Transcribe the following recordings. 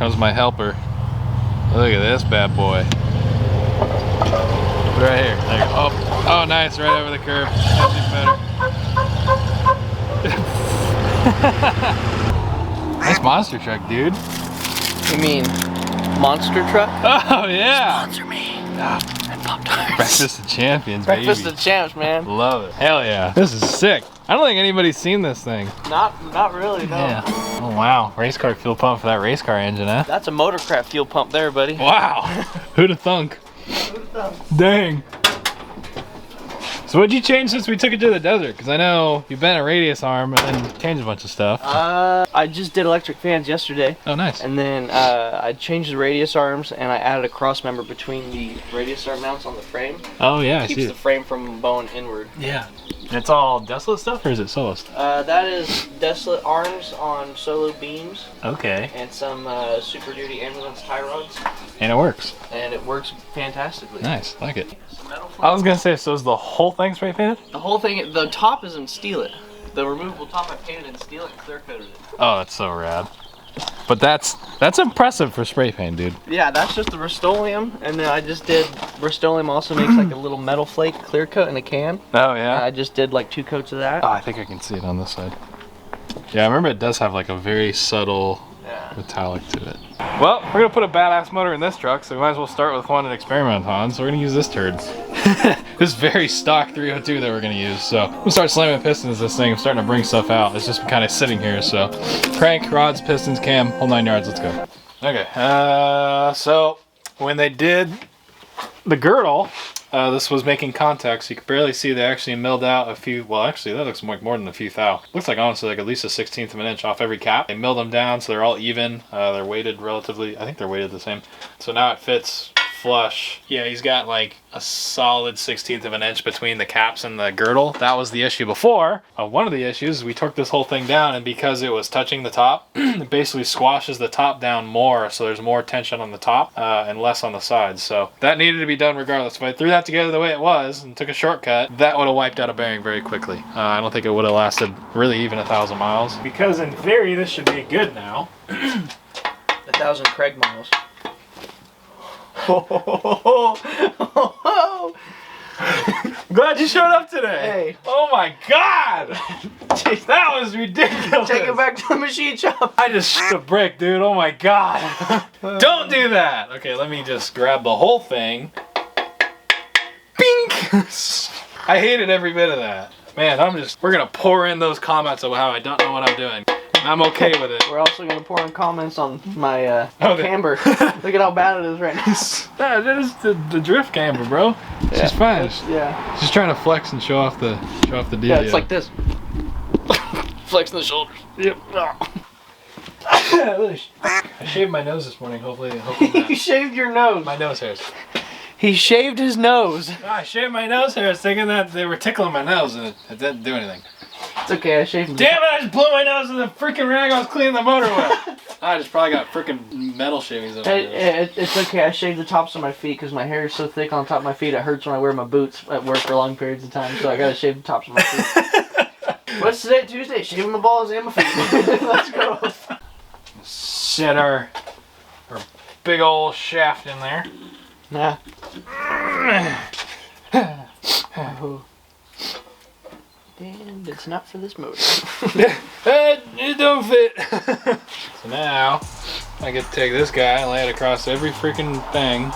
comes my helper. Look at this bad boy. Right here. There you go. Oh, nice. Right over the curb. Nice monster truck, dude. You mean monster truck? Oh, yeah. Sponsor me. And Pop-Tarts. Breakfast of Champions, Breakfast baby. of Champs, man. Love it. Hell yeah. This is sick. I don't think anybody's seen this thing. Not really, no. Yeah. Oh, wow. Race car fuel pump for that race car engine, huh? That's a motorcraft fuel pump there, buddy. Wow. Who'd have thunk? Who'd have thunk? Dang. So what'd you change since we took it to the desert? Because I know you bent a radius arm and then changed a bunch of stuff. I just did electric fans yesterday. Oh, nice. And then I changed the radius arms and I added a cross member between the radius arm mounts on the frame. Oh, yeah, I see Keeps it. the frame from bowing inward. Yeah. It's all desolate stuff or is it solo stuff? That is desolate arms on solo beams. Okay. And some Super Duty ambulance tie rods. And it works. And it works fantastically. Nice, like it. I was gonna say, so is the whole thing spray painted? The whole thing, the top is in steel it. The removable top I painted in steel it and clear coated it. Oh, that's so rad. But that's impressive for spray paint, dude. Yeah, that's just the Rust-Oleum, and then I just did, Rust-Oleum also makes like a little metal flake clear coat in a can. Oh, yeah? I just did like 2 coats of that. Oh, I think I can see it on this side. Yeah, I remember it does have like a very subtle metallic to it. Well, we're gonna put a badass motor in this truck, so we might as well start with one and experiment on. So we're gonna use this turd. This very stock 302 that we're gonna use. So we'll start slamming pistons this thing. I'm starting to bring stuff out. It's just kind of sitting here. So crank, rods, pistons, cam, whole 9 yards. Let's go. Okay. So when they did the girdle, this was making contact, so you could barely see they actually milled out a few, well actually that looks like more than a few thou. Looks like honestly like at least a 1/16 of an inch off every cap. They milled them down so they're all even. They're weighted relatively, I think they're weighted the same. So now it fits flush. Yeah, he's got like a solid 1/16 of an inch between the caps and the girdle. That was the issue before. One of the issues, we torqued this whole thing down, and because it was touching the top, it basically squashes the top down more, so there's more tension on the top and less on the sides. So that needed to be done regardless. If I threw that together the way it was and took a shortcut, that would have wiped out a bearing very quickly. I don't think it would have lasted really even 1,000 miles. Because in theory, this should be good now. 1,000 Craig miles. Glad you showed up today. Hey. Oh my God. That was ridiculous. Take it back to the machine shop. I just shit a brick, dude. Oh my God. Don't do that. Okay, let me just grab the whole thing. Bink. I hated every bit of that. Man, we're gonna pour in those comments of how I don't know what I'm doing. I'm okay with it. We're also going to pour in comments on my camber. Look at how bad it is right now. That is the drift camber, bro. It's just fine. Yeah. Just trying to flex and show off the deal. Yeah, it's like this. Flexing the shoulders. Yep. I shaved my nose this morning. Hopefully not. You shaved your nose. My nose hairs. He shaved his nose. I shaved my nose hairs thinking that they were tickling my nose and it didn't do anything. It's okay, I shaved. Damn it! I just blew my nose with the freaking rag I was cleaning the motor with. I just probably got freaking metal shavings on my nose. It's okay. I shaved the tops of my feet because my hair is so thick on top of my feet. It hurts when I wear my boots at work for long periods of time. So I gotta shave the tops of my feet. What's today? Tuesday. Shaving my balls and my feet. Let's go. Set our big old shaft in there. Nah. And it's not for this motor. It don't fit. So now I get to take this guy and lay it across every freaking thing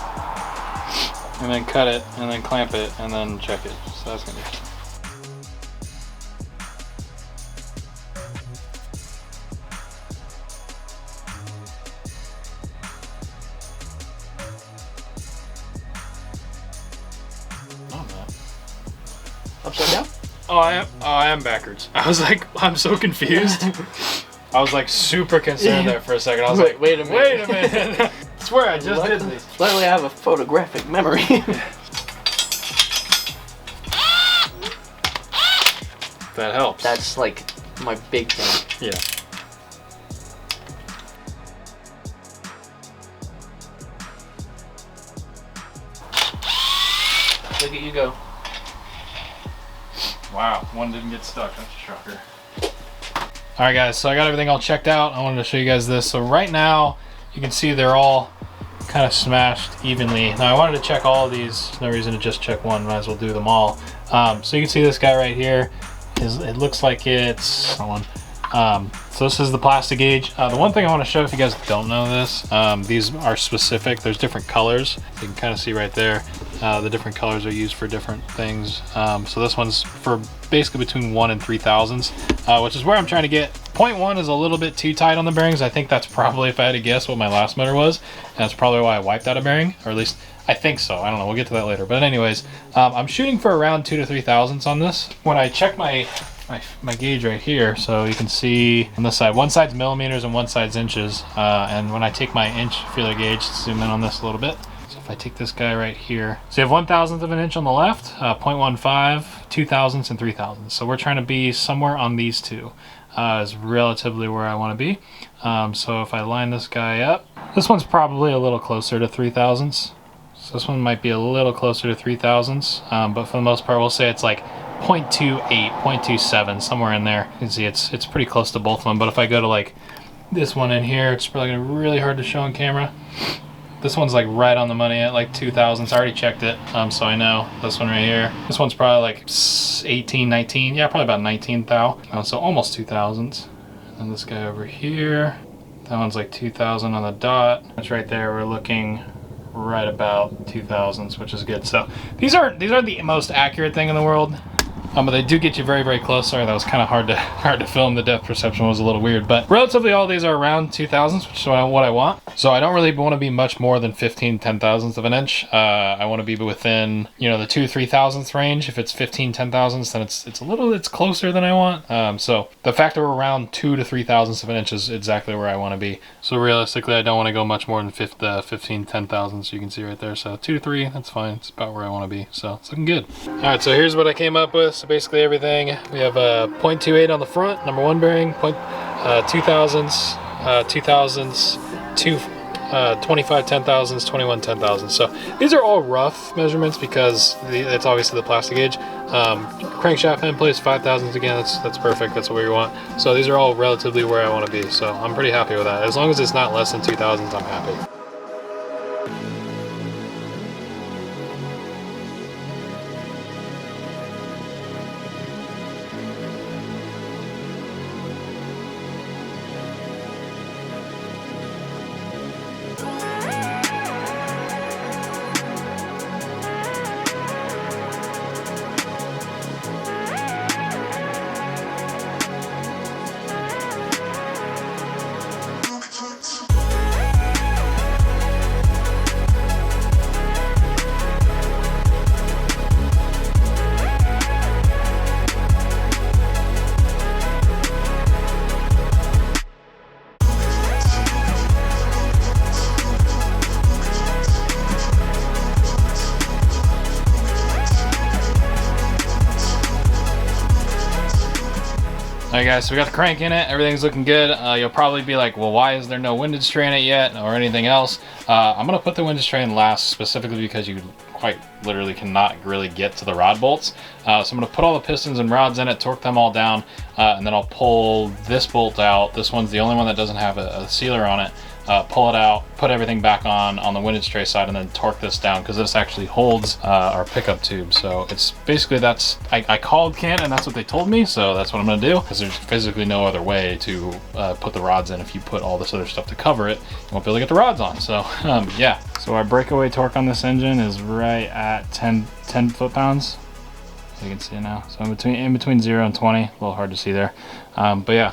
and then cut it and then clamp it and then check it. So that's gonna be fun. Upside down? Oh, I am backwards. I was like, I'm so confused. I was like super concerned there for a second. I was like, wait a minute. Wait a minute. I swear I just did this. Luckily I have a photographic memory. That helps. That's like my big thing. Yeah. Look at you go. Wow, one didn't get stuck. That's a shocker. Alright guys, so I got everything all checked out. I wanted to show you guys this. So right now, you you can see they're all kind of smashed evenly. Now I wanted to check all of these. No reason to just check one, might as well do them all. So you can see this guy right here, it looks like it's, hold on. So this is the plastic gauge. The one thing I want to show, if you guys don't know this, these are specific. There's different colors. You can kind of see right there, the different colors are used for different things. So this one's for basically between 1 and 3 thousandths, which is where I'm trying to get. 0.1 is a little bit too tight on the bearings. I think that's probably, if I had to guess, what my last motor was. And that's probably why I wiped out a bearing, or at least I think so. I don't know, we'll get to that later. But anyways, I'm shooting for around 2 to 3 thousandths on this. When I check my gauge right here, so you can see on this side, one side's millimeters and one side's inches. And when I take my inch feeler gauge, zoom in on this a little bit. So if I take this guy right here, so you have 1/1000th of an inch on the left, 0.15, 2 thousandths, and 3 thousandths. So we're trying to be somewhere on these two. Is relatively where I want to be. So if I line this guy up, this one's probably a little closer to 3 thousandths. So this one might be a little closer to 3 thousandths, but for the most part, we'll say it's like 0.28, 0.27, somewhere in there. You can see it's pretty close to both of them. But if I go to like this one in here, it's probably gonna be really hard to show on camera. This one's like right on the money at like 2 thousandths. I already checked it, so I know. This one right here. This one's probably like 18, 19. Yeah, probably about 19 thou. So almost 2 thousandths. And this guy over here, that one's like 2,000 on the dot. That's right there. We're looking right about 2 thousandths, which is good. So these are the most accurate thing in the world. But they do get you very, very close. Sorry, that was kind of hard to film. The depth perception was a little weird, but relatively all these are around 2 thousandths, which is what I want. So I don't really want to be much more than 15 10,000ths of an inch. I want to be within, you know, the 2 3 thousandths range. If it's 15 10,000ths, then it's closer than I want. So the fact that we're around 2 to 3 thousandths of an inch is exactly where I want to be. So realistically, I don't want to go much more than 15 10,000ths. You can see right there. So 2 to 3, that's fine. It's about where I want to be. So it's looking good. All right, so here's what I came up with. So basically everything, we have a 0.28 on the front, number 1 bearing, 2 thousandths, 2 thousandths, 25 10 thousandths, 21 10 thousandths. So these are all rough measurements because it's obviously the plastic gauge. Crankshaft end place 5 thousandths again, that's perfect, that's what we want. So these are all relatively where I want to be, so I'm pretty happy with that. As long as it's not less than 2 thousandths, I'm happy. Alright guys, so we got the crank in it, everything's looking good. You'll probably be like, well, why is there no windage tray in it yet or anything else? I'm going to put the windage tray in last specifically because you quite literally cannot really get to the rod bolts. So I'm going to put all the pistons and rods in it, torque them all down, and then I'll pull this bolt out. This one's the only one that doesn't have a sealer on it. Pull it out, put everything back on the windage tray side, and then torque this down because this actually holds our pickup tube. So it's basically, I called Kent and that's what they told me, so that's what I'm gonna do, because there's physically no other way to put the rods in. If you put all this other stuff to cover it, you won't be able to get the rods on. So yeah, so our breakaway torque on this engine is right at 10 foot-pounds. You can see it now. So in between 0 and 20, a little hard to see there, but yeah.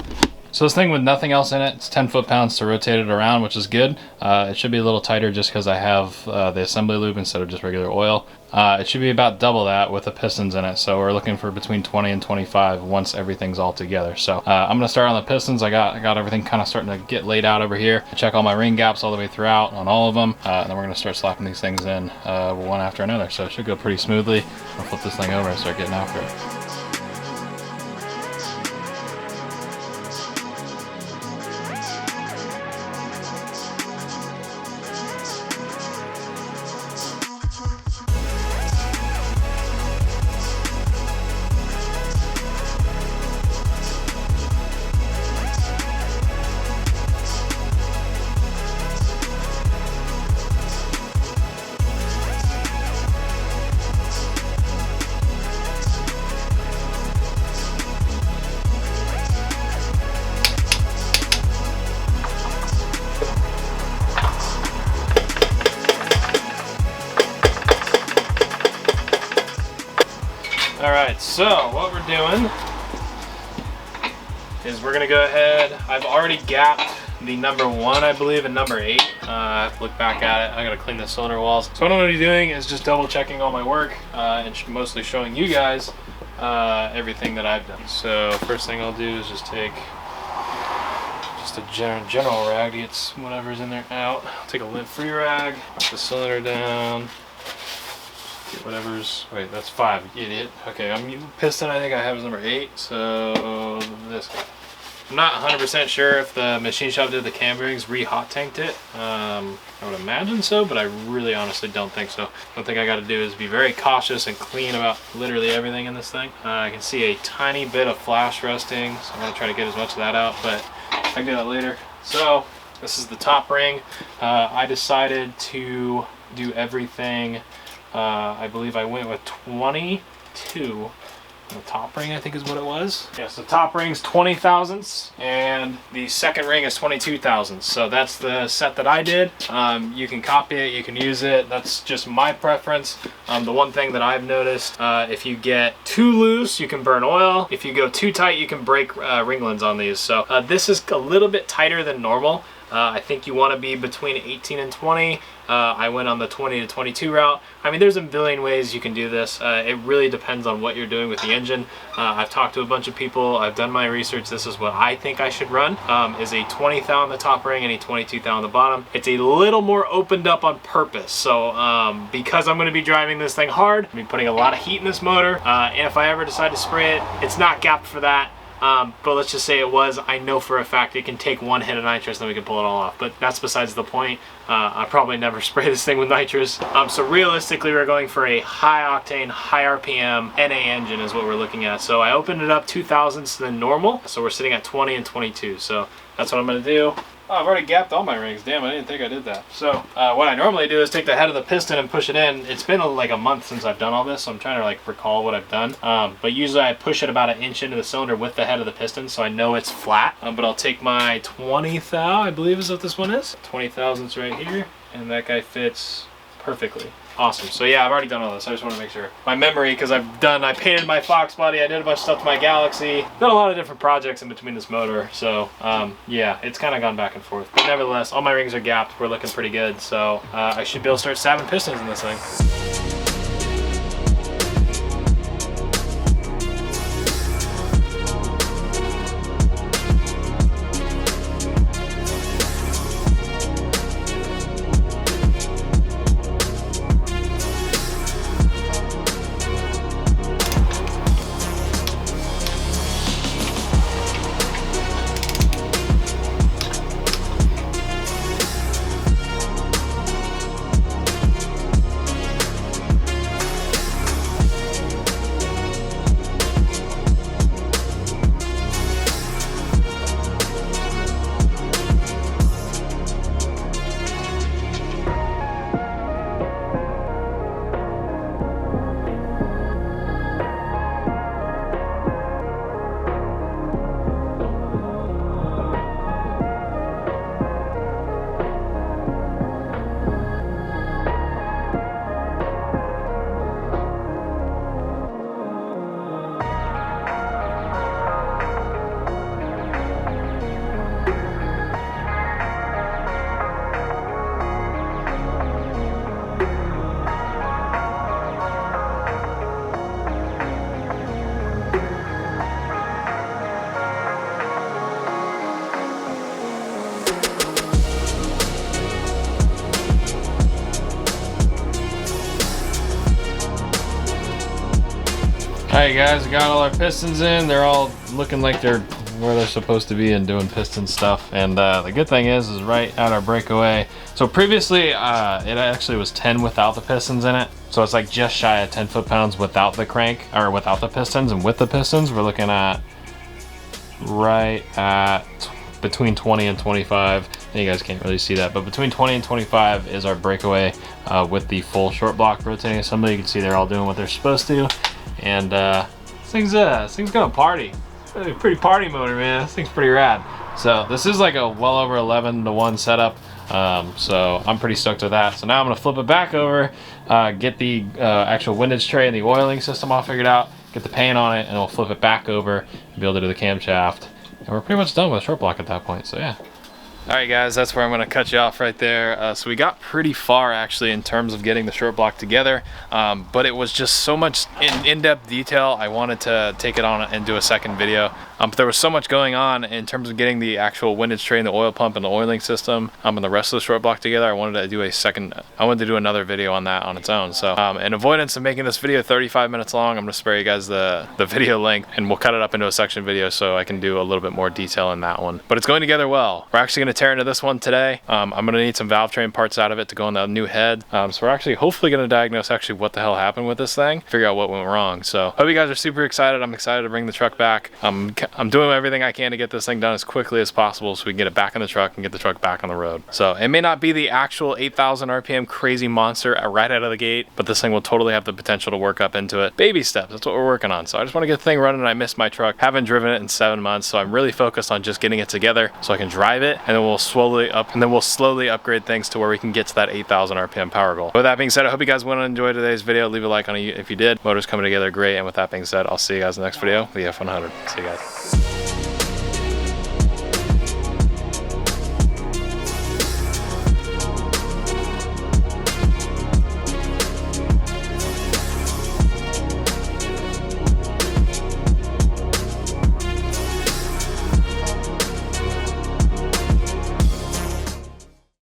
So this thing with nothing else in it, it's 10 foot-pounds to rotate it around, which is good. It should be a little tighter just because I have the assembly lube instead of just regular oil. It should be about double that with the pistons in it. So we're looking for between 20 and 25 once everything's all together. So I'm gonna start on the pistons. I got everything kind of starting to get laid out over here. Check all my ring gaps all the way throughout on all of them. And then we're gonna start slapping these things in one after another. So it should go pretty smoothly. I'll flip this thing over and start getting after it. So what we're doing is we're gonna go ahead. I've already gapped the number 1, I believe, and number 8. I have to look back at it. I gotta clean the cylinder walls. So what I'm gonna be doing is just double checking all my work and mostly showing you guys everything that I've done. So first thing I'll do is just take just a general rag to get whatever's in there out. I'll take a lint-free rag, put the cylinder down, get whatever's, wait, that's 5, idiot. Okay, piston I think I have is number 8, so this. I'm not 100% sure if the machine shop did the cam bearings, re-hot tanked it. I would imagine so, but I really honestly don't think so. One thing I gotta do is be very cautious and clean about literally everything in this thing. I can see a tiny bit of flash rusting, so I'm gonna try to get as much of that out, but I can do that later. So, this is the top ring. I decided to do everything, I believe I went with 22. The top ring I think is what it was. Yeah, so top ring's 20 thousandths and the second ring is 22 thousandths. So that's the set that I did. You can copy it, you can use it. That's just my preference. The one thing that I've noticed, if you get too loose, you can burn oil. If you go too tight, you can break ringlets on these. So this is a little bit tighter than normal. I think you want to be between 18 and 20. I went on the 20 to 22 route. I mean, there's a billion ways you can do this. It really depends on what you're doing with the engine. I've talked to a bunch of people. I've done my research. This is what I think I should run, is a 20 thou on the top ring and a 22 thou on the bottom. It's a little more opened up on purpose. So because I'm going to be driving this thing hard, I'm going to be putting a lot of heat in this motor. And if I ever decide to spray it, it's not gapped for that. But let's just say it was. I know for a fact it can take one hit of nitrous and then we can pull it all off. But that's besides the point. I probably never spray this thing with nitrous. So realistically, we're going for a high octane, high RPM NA engine is what we're looking at. So I opened it up 2 thousandths than normal. So we're sitting at 20 and 22. So that's what I'm going to do. Oh, I've already gapped all my rings. Damn, I didn't think I did that. So what I normally do is take the head of the piston and push it in. It's been like a month since I've done all this, so I'm trying to like recall what I've done. But usually I push it about 1 inch into the cylinder with the head of the piston, so I know it's flat. But I'll take my 20 thou, I believe is what this one is. 20 thousandths right here, and that guy fits perfectly. Awesome. So yeah, I've already done all this. I just want to make sure. My memory, because I painted my Fox body, I did a bunch of stuff to my Galaxy. Done a lot of different projects in between this motor. So yeah, it's kind of gone back and forth. But nevertheless, all my rings are gapped. We're looking pretty good. So I should be able to start stabbing pistons in this thing. Alright guys, we got all our pistons in. They're all looking like they're where they're supposed to be and doing piston stuff. And the good thing is right at our breakaway. So previously, it actually was 10 without the pistons in it. So it's like just shy of 10 foot-pounds without the crank, or without the pistons. And with the pistons, we're looking at right at between 20 and 25. And you guys can't really see that, but between 20 and 25 is our breakaway with the full short block rotating assembly. You can see they're all doing what they're supposed to. And this thing's gonna party. It's a pretty party motor, man. This thing's pretty rad. So this is like a well over 11-to-1 setup. So I'm pretty stoked with that. So now I'm gonna flip it back over, get the actual windage tray and the oiling system all figured out, get the paint on it, and we'll flip it back over and be able to do the camshaft. And we're pretty much done with the short block at that point, so yeah. Alright guys, that's where I'm going to cut you off right there. So we got pretty far actually in terms of getting the short block together, but it was just so much in-depth detail. I wanted to take it on and do a second video. But there was so much going on in terms of getting the actual windage tray and the oil pump and the oiling system and the rest of the short block together. I wanted to do another video on that on its own. So in avoidance of making this video 35 minutes long, I'm going to spare you guys the video link, and we'll cut it up into a section video so I can do a little bit more detail in that one. But it's going together well. We're actually going to tear into this one today. I'm going to need some valve train parts out of it to go on the new head. So we're actually hopefully going to diagnose actually what the hell happened with this thing, figure out what went wrong. So hope you guys are super excited. I'm excited to bring the truck back. I'm doing everything I can to get this thing done as quickly as possible so we can get it back in the truck and get the truck back on the road. So it may not be the actual 8,000 RPM crazy monster right out of the gate, but this thing will totally have the potential to work up into it. Baby steps, that's what we're working on. So I just want to get the thing running. I missed my truck, haven't driven it in 7 months, so I'm really focused on just getting it together so I can drive it, and then we'll slowly upgrade things to where we can get to that 8,000 RPM power goal. With that being said, I hope you guys went and enjoyed today's video. Leave a like on it if you did. Motor's coming together great, and with that being said, I'll see you guys in the next video with the F100. See you guys.